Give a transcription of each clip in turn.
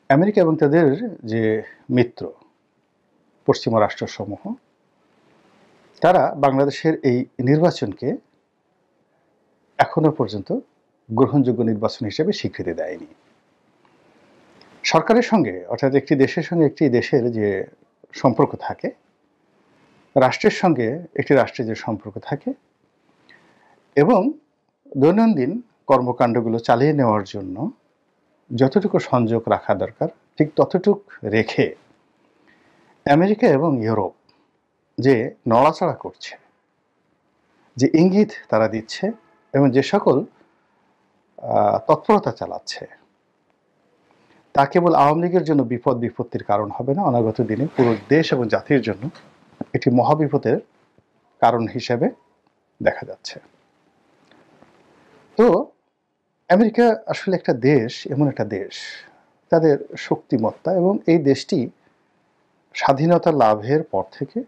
America এবং তাদের যে মিত্র পশ্চিমা রাষ্ট্রসমূহ তারা বাংলাদেশের এই নির্বাচনকে এখনো পর্যন্ত গ্রহণযোগ্য নির্বাচন হিসেবে স্বীকৃতি দেয়নি। সরকারের সঙ্গে অর্থাৎ একটি দেশের সঙ্গে একটি দেশের যে সম্পর্ক থাকে, রাষ্ট্রের সঙ্গে একটি রাষ্ট্রের যে সম্পর্ক থাকে এবং দৈনন্দিন কর্মকাণ্ডগুলো চালিয়ে নেওয়ার জন্য যতটুকু সংযোগ রাখা দরকার ঠিক ততটুক রেখে আমেরিকা এবং ইউরোপ যে নড়াচড়া করছে, যে ইঙ্গিত তারা দিচ্ছে এবং যে সকল তৎপরতা চালাচ্ছে তা কেবল আওয়ামী লীগের জন্য বিপদ বিপত্তির কারণ হবে না, অনাগত দিনে পুরো দেশ এবং জাতির জন্য একটি মহাবিপদের কারণ হিসেবে দেখা যাচ্ছে। তো আমেরিকা আসলে একটা দেশ, এমন একটা দেশ তাদের শক্তিমত্তা এবং এই দেশটি স্বাধীনতা লাভের পর থেকে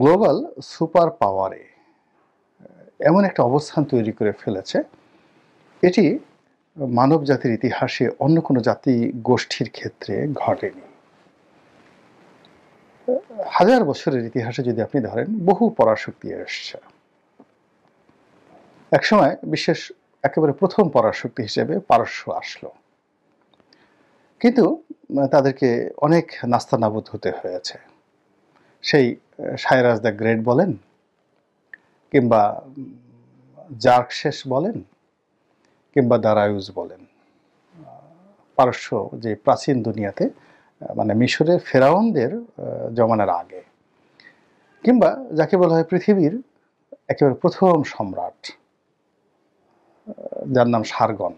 গ্লোবাল সুপার পাওয়ারে এমন একটা অবস্থান তৈরি করে ফেলেছে, এটি মানব জাতির ইতিহাসে অন্য কোনো জাতি গোষ্ঠীর ক্ষেত্রে ঘটেনি। হাজার বছরের ইতিহাসে যদি আপনি ধরেন, বহু পরাশক্তি এসছে। একসময় বিশেষ একেবারে প্রথম পরাশক্তি হিসেবে পারস্য আসলো, কিন্তু তাদেরকে অনেক নাস্তানাবুদ হতে হয়েছে। সেই সাইরাস দ্য গ্রেট বলেন কিংবা জার্কশেস বলেন কিংবা দারায়ুজ বলেন, পারস্য যে প্রাচীন দুনিয়াতে মানে মিশরের ফেরাউনদের জমানার আগে, কিংবা যাকে বলা হয় পৃথিবীর একেবারে প্রথম সম্রাট যার নাম সারগন,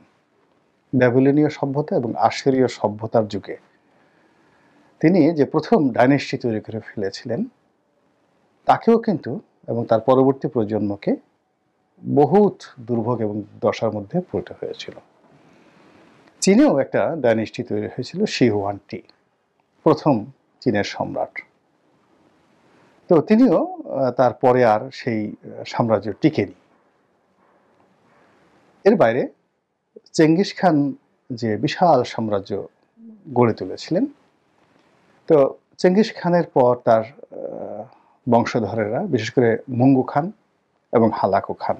ব্যাবিলনীয় সভ্যতা এবং আশিরীয় সভ্যতার যুগে তিনি যে প্রথম ডাইনেস্টি তৈরি করে ফেলেছিলেন, তাকেও কিন্তু এবং তার পরবর্তী প্রজন্মকে বহুত দুর্ভোগ এবং দশার মধ্যে পড়তে হয়েছিল। চীনেও একটা ডাইনেস্টি তৈরি হয়েছিল, শি হুয়ানটি, প্রথম চীনের সম্রাট। তো তিনিও তারপরে আর সেই সাম্রাজ্য টিকেনি। এর বাইরে চেঙ্গিস খান যে বিশাল সাম্রাজ্য গড়ে তুলেছিলেন, তো চেঙ্গিস খানের পর তার বংশধরেরা, বিশেষ করে মঙ্গু খান এবং হালাকু খান,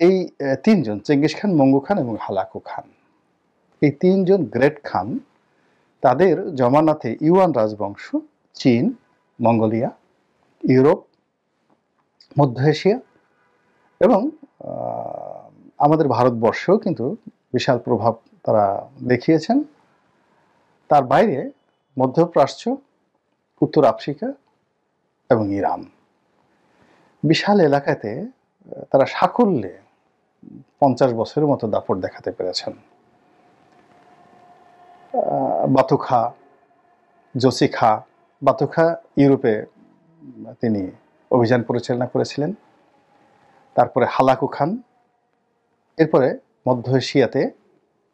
এই তিনজন, চেঙ্গিস খান, মঙ্গু খান এবং হালাকু খান, এই তিনজন গ্রেট খান, তাদের জমানাতে ইউয়ান রাজবংশ চীন, মঙ্গোলিয়া, ইউরোপ, মধ্য এশিয়া এবং আমাদের ভারতবর্ষেও কিন্তু বিশাল প্রভাব তারা দেখিয়েছেন। তার বাইরে মধ্যপ্রাচ্য, উত্তর আফ্রিকা এবং ইরান, বিশাল এলাকাতে তারা সাকল্যে 50 বছরের মতো দাপট দেখাতে পেরেছেন। বাতুখা, জোসিখা, বাতুখা ইউরোপে তিনি অভিযান পরিচালনা করেছিলেন, তারপরে হালাকু খান, এরপরে মধ্য এশিয়াতে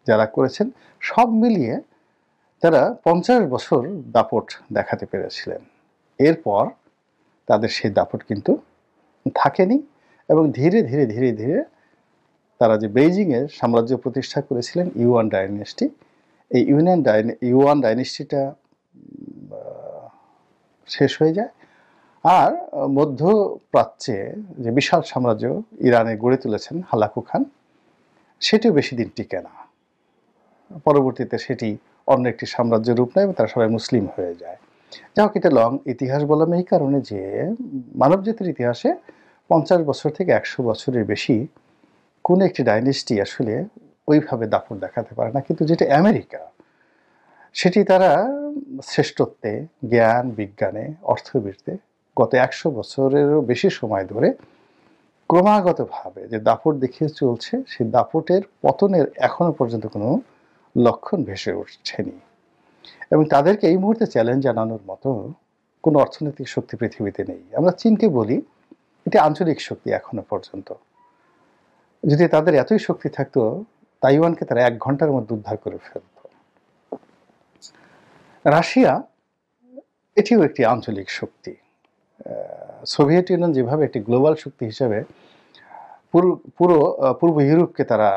যারা করেছেন, সব মিলিয়ে তারা 50 বছর দাপট দেখাতে পেরেছিলেন। এরপর তাদের সেই দাপট কিন্তু থাকেনি এবং ধীরে ধীরে ধীরে ধীরে তারা যে বেইজিংয়ের সাম্রাজ্য প্রতিষ্ঠা করেছিলেন, ইউয়ান ডাইনেস্টি, এই ইউয়ান ডাইনেস্টিটা শেষ হয়ে যায়। আর মধ্যপ্রাচ্যে যে বিশাল সাম্রাজ্য ইরানে গড়ে তুলেছেন হালাকু খান, সেটিও বেশি দিন টিকে না। পরবর্তীতে সেটি অন্য একটি সাম্রাজ্যের রূপ নেয় এবং তারা সবাই মুসলিম হয়ে যায়। যাই হোক, এটা লং ইতিহাস বললাম এই কারণে যে মানবজাতির ইতিহাসে 50 বছর থেকে 100 বছরের বেশি কোনো একটি ডাইনেস্টি আসলে ওইভাবে দাপট দেখাতে পারে না। কিন্তু যেটা আমেরিকা, সেটি তারা শ্রেষ্ঠত্বে, জ্ঞান বিজ্ঞানে, অর্থবীর্তে গত 100 বছরেরও বেশি সময় ধরে ক্রমাগতভাবে যে দাপট দেখিয়ে চলছে, সেই দাপটের পতনের এখনো পর্যন্ত কোনো লক্ষণ ভেসে উঠছেনি। এবং তাদেরকে এই মুহূর্তে চ্যালেঞ্জ জানানোর মতো কোনো অর্থনৈতিক শক্তি পৃথিবীতে নেই। আমরা চীনকে বলি এটি আঞ্চলিক শক্তি এখনো পর্যন্ত। যদি তাদের এতই শক্তি থাকতো, তাইওয়ানকে তারা 1 ঘন্টার মধ্যে উদ্ধার করে ফেলত। রাশিয়া, এটিও একটি আঞ্চলিক শক্তি। সোভিয়েত ইউনিয়ন যেভাবে একটি গ্লোবাল শক্তি হিসেবে পুরো পূর্ব ইউরোপকে তারা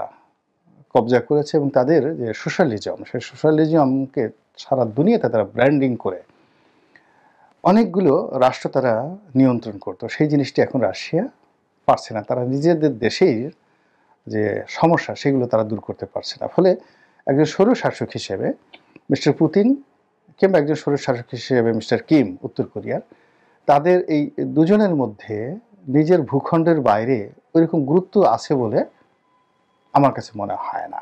কবজা করেছে এবং তাদের যে সোশ্যালিজম, সেই সোশ্যালিজমকে সারা দুনিয়াতে তারা ব্র্যান্ডিং করে অনেকগুলো রাষ্ট্র তারা নিয়ন্ত্রণ করতো। সেই জিনিসটি এখন রাশিয়া পারছে না। তারা নিজেদের দেশেই যে সমস্যা সেগুলো তারা দূর করতে পারছে না। ফলে একজন স্বৈরশাসক হিসেবে মিস্টার পুতিন কিংবা একজন স্বৈরশাসক হিসেবে মিস্টার কিম উত্তর কোরিয়ার, তাদের এই দুজনের মধ্যে নিজের ভূখণ্ডের বাইরে ওইরকম গুরুত্ব আছে বলে আমার কাছে মনে হয় না।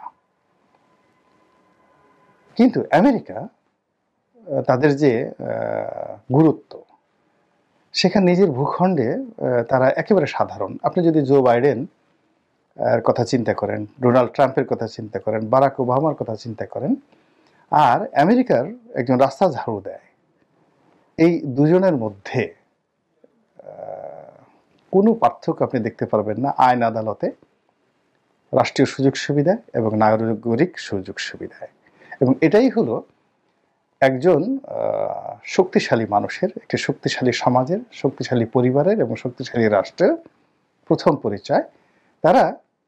কিন্তু আমেরিকা তাদের যে গুরুত্ব, সেখানে নিজের ভূখণ্ডে তারা একেবারে সাধারণ। আপনি যদি জো বাইডেন এর কথা চিন্তা করেন, ডোনাল্ড ট্রাম্পের কথা চিন্তা করেন, বারাক ওবামার কথা চিন্তা করেন, আর আমেরিকার একজন রাস্তা ঝাড়ু দেয়, এই দুজনের মধ্যে কোনো পার্থক্য আপনি দেখতে পারবেন না আইন আদালতে, রাষ্ট্রীয় সুযোগ সুবিধা এবং নাগরিক সুযোগ সুবিধায়। এবং এটাই হলো একজন শক্তিশালী মানুষের, একটি শক্তিশালী সমাজের, শক্তিশালী পরিবারের এবং শক্তিশালী রাষ্ট্রের প্রথম পরিচয়। তারা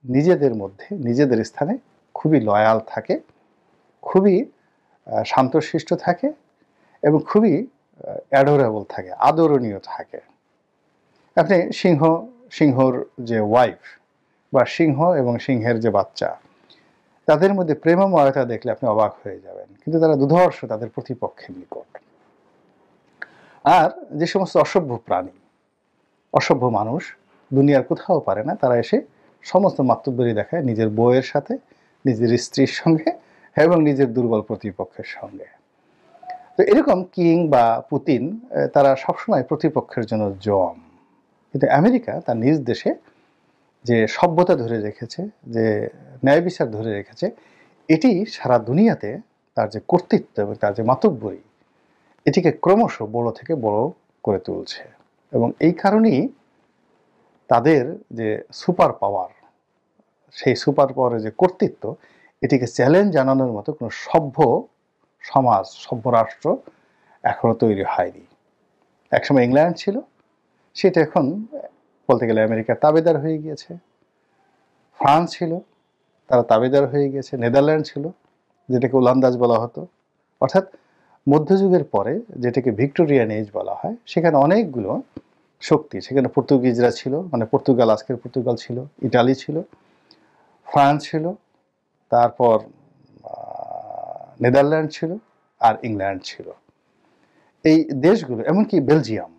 নিজেদের মধ্যে নিজেদের স্থানে খুবই লয়াল থাকে, খুবই শান্তশিষ্ট থাকে এবং খুবই অ্যাডোরেবল থাকে, আদরণীয় থাকে। আপনি সিংহর যে ওয়াইফ বা সিংহ এবং সিংহের যে বাচ্চা, তাদের মধ্যে প্রেমময়তা দেখলে আপনি অবাক হয়ে যাবেন, কিন্তু তারা দুধর্ষ তাদের প্রতিপক্ষের নিকট। আর যে সমস্ত অসভ্য প্রাণী, অসভ্য মানুষ দুনিয়ার কোথাও পারে না, তারা এসে সমস্ত মাতব্বরি দেখায় নিজের বউয়ের সাথে, নিজের স্ত্রীর সঙ্গে এবং নিজের দুর্বল প্রতিপক্ষের সঙ্গে। তো এরকম কিং বা পুতিন তারা সবসময় প্রতিপক্ষের জন্য জম। কিন্তু আমেরিকা তার নিজ দেশে যে সভ্যতা ধরে রেখেছে, যে ন্যায় বিচার ধরে রেখেছে, এটি সারা দুনিয়াতে তার যে কর্তৃত্ব এবং তার যে মাতব্বরি, এটিকে ক্রমশ বড় থেকে বড় করে তুলছে। এবং এই কারণেই তাদের যে সুপার পাওয়ার, সেই সুপার পাওয়ারের যে কর্তৃত্ব, এটিকে চ্যালেঞ্জ জানানোর মতো কোনো সভ্য সমাজ, সভ্য রাষ্ট্র এখনও তৈরি হয়নি। একসময় ইংল্যান্ড ছিল, সেটা এখন বলতে গেলে আমেরিকার তাবেদার হয়ে গিয়েছে। ফ্রান্স ছিল, তারা তাবেদার হয়ে গেছে। নেদারল্যান্ড ছিল, যেটাকে ওলন্দাজ বলা হতো। অর্থাৎ মধ্যযুগের পরে, যেটাকে ভিক্টোরিয়ান এজ বলা হয়, সেখানে অনেকগুলো শক্তি, সেখানে পর্তুগিজরা ছিল, মানে পর্তুগাল, আজকের পর্তুগাল ছিল, ইটালি ছিল, ফ্রান্স ছিল, তারপর নেদারল্যান্ড ছিল, আর ইংল্যান্ড ছিল। এই দেশগুলো, এমনকি বেলজিয়াম,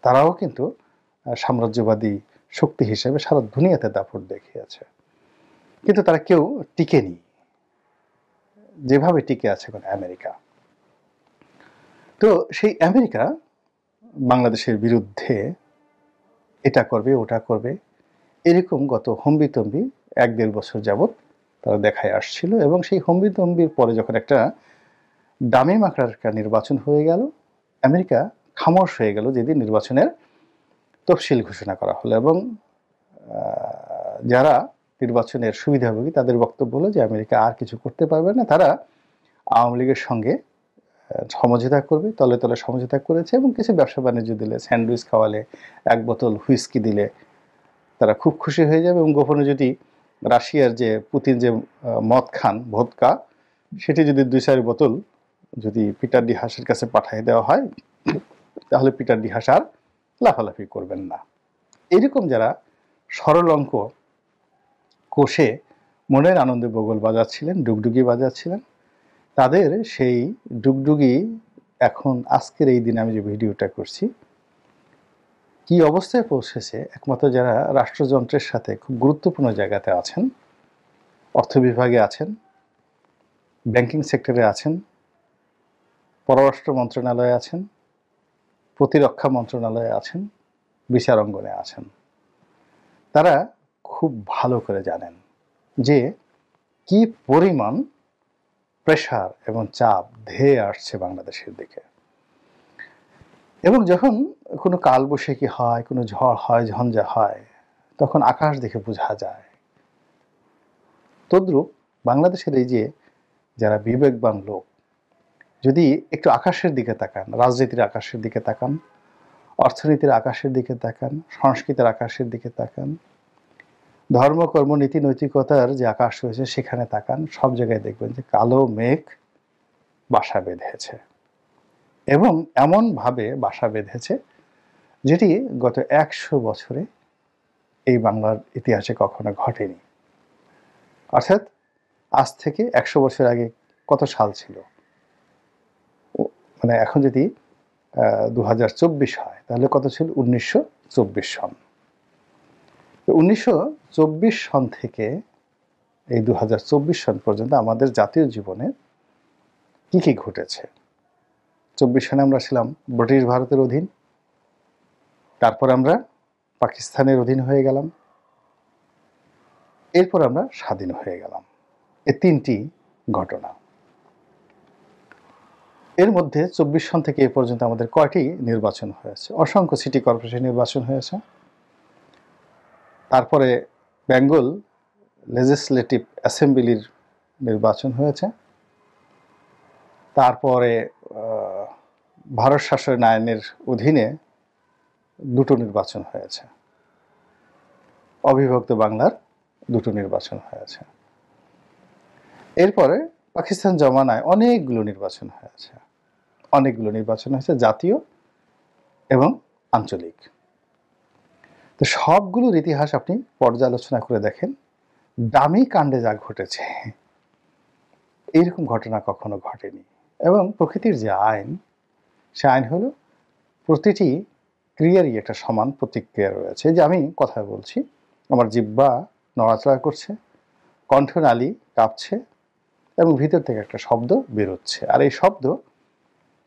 তারাও কিন্তু সাম্রাজ্যবাদী শক্তি হিসেবে সারা দুনিয়াতে দাপট দেখিয়েছে। কিন্তু তারা কেউ টিকেনি যেভাবে টিকে আছে এখন আমেরিকা। তো সেই আমেরিকা বাংলাদেশের বিরুদ্ধে এটা করবে, ওটা করবে, এরকম গত হম্বিতম্বি 1-1.5 বছর যাবৎ তারা দেখায় আসছিল। এবং সেই হম্বিতম্বির পরে যখন একটা দামি মাকড়ার একটা নির্বাচন হয়ে গেল, আমেরিকা খামোশ হয়ে গেল যেদিন নির্বাচনের তফসিল ঘোষণা করা হলো। এবং যারা নির্বাচনের সুবিধাভোগী, তাদের বক্তব্য হলো যে আমেরিকা আর কিছু করতে পারবে না, তারা আওয়ামী লীগের সঙ্গে সমঝোতা করবে, তলে তলে সমঝোতা করেছে এবং কিছু ব্যবসা বাণিজ্য দিলে, স্যান্ডউইচ খাওয়ালে, 1 বোতল হুইস্কি দিলে তারা খুব খুশি হয়ে যাবে। এবং গোপনে যদি রাশিয়ার যে পুতিন যে মদ খান, ভোদকা, সেটি যদি 2-4 বোতল যদি পিটার ডি হাসের কাছে পাঠিয়ে দেওয়া হয়, তাহলে পিটার ডি হাস আর লাফালাফি করবেন না। এরকম যারা সরল অঙ্ক কষে মনের আনন্দে বগল বাজাচ্ছিলেন, ডুগডুগি বাজাচ্ছিলেন, তাদের সেই ডুগডুগি এখন আজকের এই দিনে আমি যে ভিডিওটা করছি, কি অবস্থায় পৌঁছেছে, একমাত্র যারা রাষ্ট্রযন্ত্রের সাথে খুব গুরুত্বপূর্ণ জায়গাতে আছেন, অর্থ বিভাগে আছেন, ব্যাংকিং সেক্টরে আছেন, পররাষ্ট্র মন্ত্রণালয়ে আছেন, প্রতিরক্ষা মন্ত্রণালয়ে আছেন, বিচার অঙ্গনে আছেন, তারা খুব ভালো করে জানেন যে কি পরিমাণ প্রেশার এবং চাপ ধেয়ে আসছে বাংলাদেশের দিকে। এবং যখন কোনো কালবৈশাখী হয়, কোনো ঝড় হয়, ঝঞ্ঝা হয়, তখন আকাশ দেখে বোঝা যায়। তদ্রূপ বাংলাদেশের এই যে যারা বিবেকবান লোক, যদি একটু আকাশের দিকে তাকান, রাজনীতির আকাশের দিকে তাকান, অর্থনীতির আকাশের দিকে তাকান, সংস্কৃতির আকাশের দিকে তাকান, ধর্ম, কর্ম, নীতি, নৈতিকতার যে আকাশ রয়েছে সেখানে তাকান, সব জায়গায় দেখবেন যে কালো মেঘ বাসা বেঁধেছে, এবং এমনভাবে বাসা বেঁধেছে যেটি গত 100 বছরে এই বাংলার ইতিহাসে কখনো ঘটেনি। অর্থাৎ আজ থেকে 100 বছর আগে কত সাল ছিল, মানে এখন যদি 2024 হয় তাহলে কত ছিল, 1924 সন। 1924 সন থেকে এই 2024 সন পর্যন্ত আমাদের জাতীয় জীবনে কি কি ঘটেছে। 24 সনে আমরা ছিলাম ব্রিটিশ ভারতের অধীন, তারপর আমরা পাকিস্তানের অধীন হয়ে গেলাম, এরপর আমরা স্বাধীন হয়ে গেলাম। এই তিনটি ঘটনা। এর মধ্যে 24 সন থেকে এ পর্যন্ত আমাদের কয়টি নির্বাচন হয়েছে? অসংখ্য সিটি কর্পোরেশন নির্বাচন হয়েছে, তারপরে বেঙ্গল লেজিসলেটিভ অ্যাসেম্বলির নির্বাচন হয়েছে, তারপরে ভারত শাসন আইনের অধীনে দুটো নির্বাচন হয়েছে, অবিভক্ত বাংলার দুটো নির্বাচন হয়েছে। এরপরে পাকিস্তান জমানায় অনেকগুলো নির্বাচন হয়েছে, জাতীয় এবং আঞ্চলিক। তো সবগুলোর ইতিহাস আপনি পর্যালোচনা করে দেখেন, দামি কাণ্ডে যা ঘটেছে এইরকম ঘটনা কখনো ঘটেনি। এবং প্রকৃতির যে আইন, সে আইন হলো প্রতিটি ক্রিয়ারই একটা সমান প্রতিক্রিয়া রয়েছে। যে আমি কথা বলছি, আমার জিহ্বা নড়াচড়া করছে, কণ্ঠনালী কাঁপছে, এবং ভিতর থেকে একটা শব্দ বেরোচ্ছে, আর এই শব্দ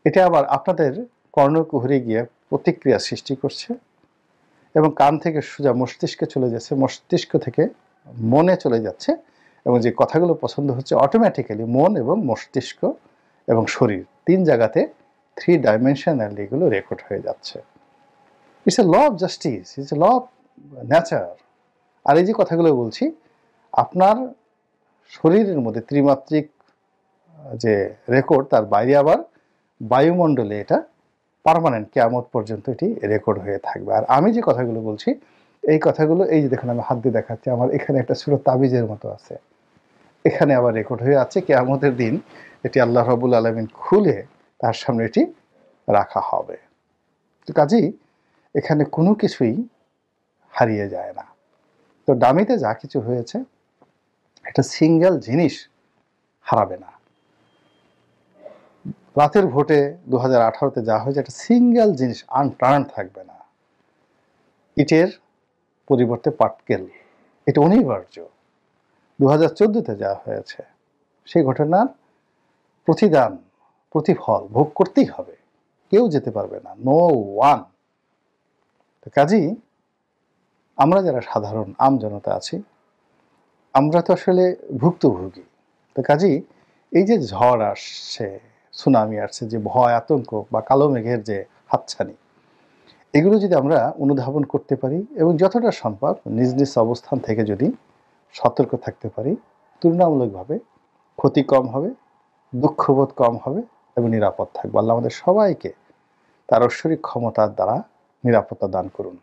এটা আবার আপনাদের কর্ণকুহরে গিয়ে প্রতিক্রিয়া সৃষ্টি করছে, এবং কান থেকে সোজা মস্তিষ্কে চলে যাচ্ছে, মস্তিষ্ক থেকে মনে চলে যাচ্ছে, এবং যে কথাগুলো পছন্দ হচ্ছে অটোমেটিক্যালি মন এবং মস্তিষ্ক এবং শরীর তিন জায়গাতে 3 ডাইমেনশনালি এগুলো রেকর্ড হয়ে যাচ্ছে। It's a law of justice, it's a law of nature. আর এই যে কথাগুলো বলছি, আপনার শরীরের মধ্যে ত্রিমাত্রিক যে রেকর্ড, তার বাইরে আবার বায়ুমণ্ডলে এটা পার্মানেন্ট, কিয়ামত পর্যন্ত এটি রেকর্ড হয়ে থাকবে। আর আমি যে কথাগুলো বলছি, এই কথাগুলো, এই যে দেখুন আমি হাত দিয়ে দেখাচ্ছি, আমার এখানে একটা ছোট তাবিজের মতো আছে, এখানে আবার রেকর্ড হয়ে আছে। কিয়ামতের দিন এটি আল্লাহ রাব্বুল আলামিন খুলে তার সামনে এটি রাখা হবে। তো কাজেই এখানে কোনো কিছুই হারিয়ে যায় না। তো ডামিতে যা কিছু হয়েছে, একটা সিঙ্গেল জিনিস হারাবে না। রাতের ভোটে 2018-তে যা হয়েছে, একটা সিঙ্গেল জিনিস আনটার্ন থাকবে না। ইটের পরিবর্তে পাটকেল, এটা অনিবার্য। 2014-তে যা হয়েছে, সেই ঘটনার প্রতিদান, প্রতিফল ভোগ করতেই হবে, কেউ যেতে পারবে না, নো ওয়ান। তো কাজেই আমরা যারা সাধারণ আমজনতা আছি, আমরা তো আসলে ভুক্তভোগী। তো কাজেই এই যে ঝড় আসছে, সুনামি আসছে, যে ভয়, আতঙ্ক বা কালো মেঘের যে হাতছানি, এগুলো যদি আমরা অনুধাবন করতে পারি এবং যতটা সম্ভব নিজ নিজ অবস্থান থেকে যদি সতর্ক থাকতে পারি, তুলনামূলকভাবে ক্ষতি কম হবে, দুঃখবোধ কম হবে এবং নিরাপদ থাকবে। আল্লাহ আমাদের সবাইকে তার ঐশ্বরিক ক্ষমতার দ্বারা নিরাপত্তা দান করুন।